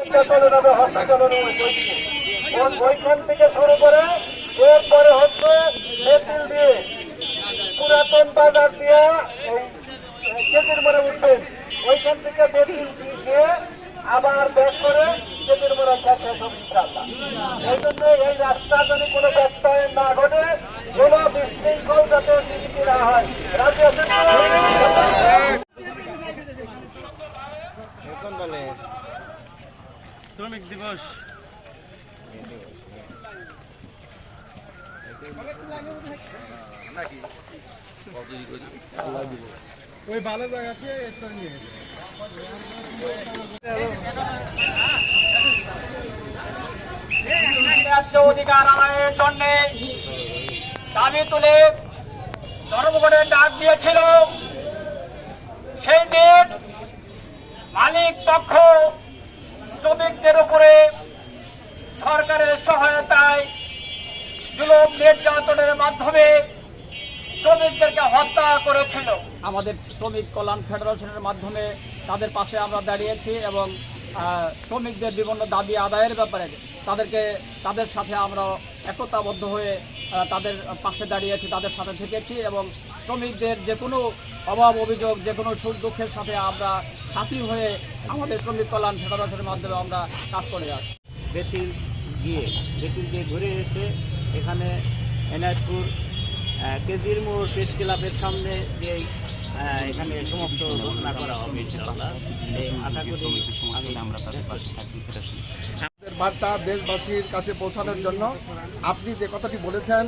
রিক্সা চলে যাবে হসপিটালের ওইদিকে, ওইখান থেকে শুরু করে এরপরে হচ্ছে মেতিল দিয়ে পুরাতন বাজার দিয়ে ওই কেজির মোড়ে উঠবেন, ওইখান থেকে মেতিল দিয়ে আবার ব্যাক করে কেজির মোড়ে পৌঁছে সব ইনশাআল্লাহ। এই জন্য এই রাস্তা যদি কোনো ব্যত্যয় না ঘটে, কোনো বিশৃঙ্খল যাতে সৃষ্টি না হয়। রাজি আছেন তো? শ্রমিক দিবস ওই ভালো জায়গাতে নিয়ে ন্যায্য অধিকার আদায়ের জন্য দাবি তুলে ধর্মঘটের ডাক দিয়েছিল। সেই দিন মালিক পক্ষ শ্রমিকদের উপরে সরকারের সহায়তায় জুলুম নির্যাতনের মাধ্যমে শ্রমিকদেরকে হত্যা করেছিল। আমাদের শ্রমিক কল্যাণ ফেডারেশনের মাধ্যমে তাদের পাশে আমরা দাঁড়িয়েছি এবং শ্রমিকদের বিভিন্ন দাবি আদায়ের ব্যাপারে তাদের সাথে আমরা একতাবদ্ধ হয়ে তাদের পাশে দাঁড়িয়েছি, তাদের সাথে থেকেছি এবং শ্রমিকদের যে কোনো অভাব অভিযোগ, যে কোনো সুখ দুঃখের সাথে আমরা সাথী হয়ে আমাদের শ্রমিক কল্যাণ ফেডারেশনের মাধ্যমে আমরা কাজ করে যাচ্ছি। বেতিল দিয়ে ঘুরে এসে এখানে এনায়তপুর কেজির মোড় প্রেস ক্লাবের সামনে যে এখানে সমাপ্ত ঘোষণা করা হবে। আমাদের বার্তা দেশবাসীর কাছে পৌঁছানোর জন্য আপনি যে কথাটি বলেছেন,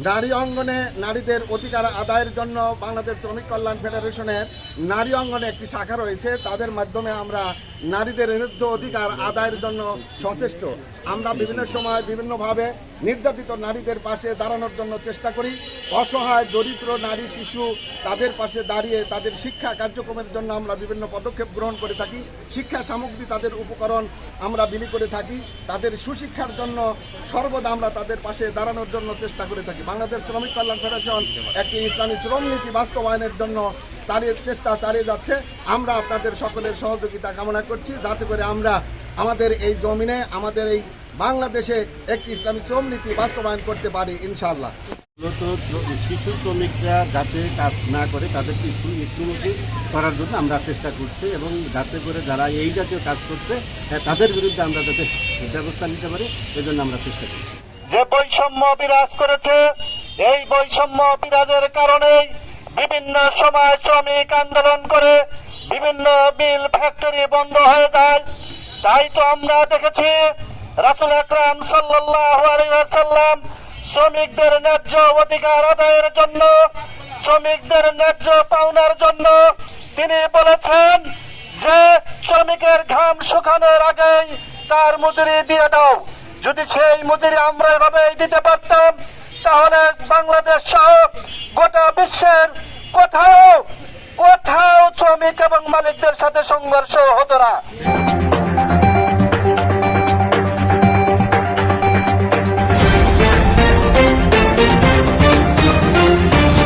নারী অঙ্গনে নারীদের অধিকার আদায়ের জন্য বাংলাদেশ শ্রমিক কল্যাণ ফেডারেশনের নারী অঙ্গনে একটি শাখা রয়েছে। তাদের মাধ্যমে আমরা নারীদের ন্যায্য অধিকার আদায়ের জন্য সচেষ্ট। আমরা বিভিন্ন সময় বিভিন্নভাবে নির্যাতিত নারীদের পাশে দাঁড়ানোর জন্য চেষ্টা করি। অসহায় দরিদ্র নারী শিশু তাদের পাশে দাঁড়িয়ে তাদের শিক্ষা কার্যক্রমের জন্য আমরা বিভিন্ন পদক্ষেপ গ্রহণ করে থাকি। শিক্ষা সামগ্রী, তাদের উপকরণ আমরা বিলি করে থাকি। তাদের সুশিক্ষার জন্য সর্বদা আমরা তাদের পাশে দাঁড়ানোর জন্য চেষ্টা করে থাকি। বাংলাদেশ শ্রমিক কল্যাণ ফেডারেশন একটি ইসলামী শ্রম নীতি বাস্তবায়নের জন্য চেষ্টা চালিয়ে যাচ্ছে। আমরা আপনাদের সকলের সহযোগিতা কামনা করছি, যাতে করে আমরা আমাদের এই জমিনে, আমাদের এই বাংলাদেশে একটি ইসলামী শ্রম নীতি বাস্তবায়ন করতে পারি ইনশাআল্লাহ। মূলত শিশু শ্রমিকরা যাতে কাজ না করে তাদেরকে স্কুলমুখী করার জন্য আমরা চেষ্টা করছি এবং যাতে করে যারা এই জাতীয় কাজ করছে তাদের বিরুদ্ধে আমরা যাতে ব্যবস্থা নিতে পারি, এজন্য আমরা চেষ্টা করছি। যে বৈষম্য বিরাজ করেছে, এই বৈষম্য বিরাজের কারণেই বিভিন্ন সময় শ্রমিক আন্দোলন করে বিভিন্ন মিল ফ্যাক্টরি বন্ধ হয়ে যায়। তাই তো আমরা দেখেছি রাসূল আকরাম সাল্লাল্লাহু আলাইহি ওয়াসাল্লাম শ্রমিকদের ন্যায্য অধিকার আদায়ের জন্য, শ্রমিকদের ন্যায্য পাওনার জন্য তিনি বলেছেন যে শ্রমিকের ঘাম শুকানোর আগেই তার মজুরি দিয়ে দাও। যদি সেই মজুরি আমরা এভাবেই দিতে পারতাম, তাহলে বাংলাদেশ সহ গোটা বিশ্বের কোথাও শ্রমিক এবং মালিকদের সাথে সংঘর্ষ হতো না।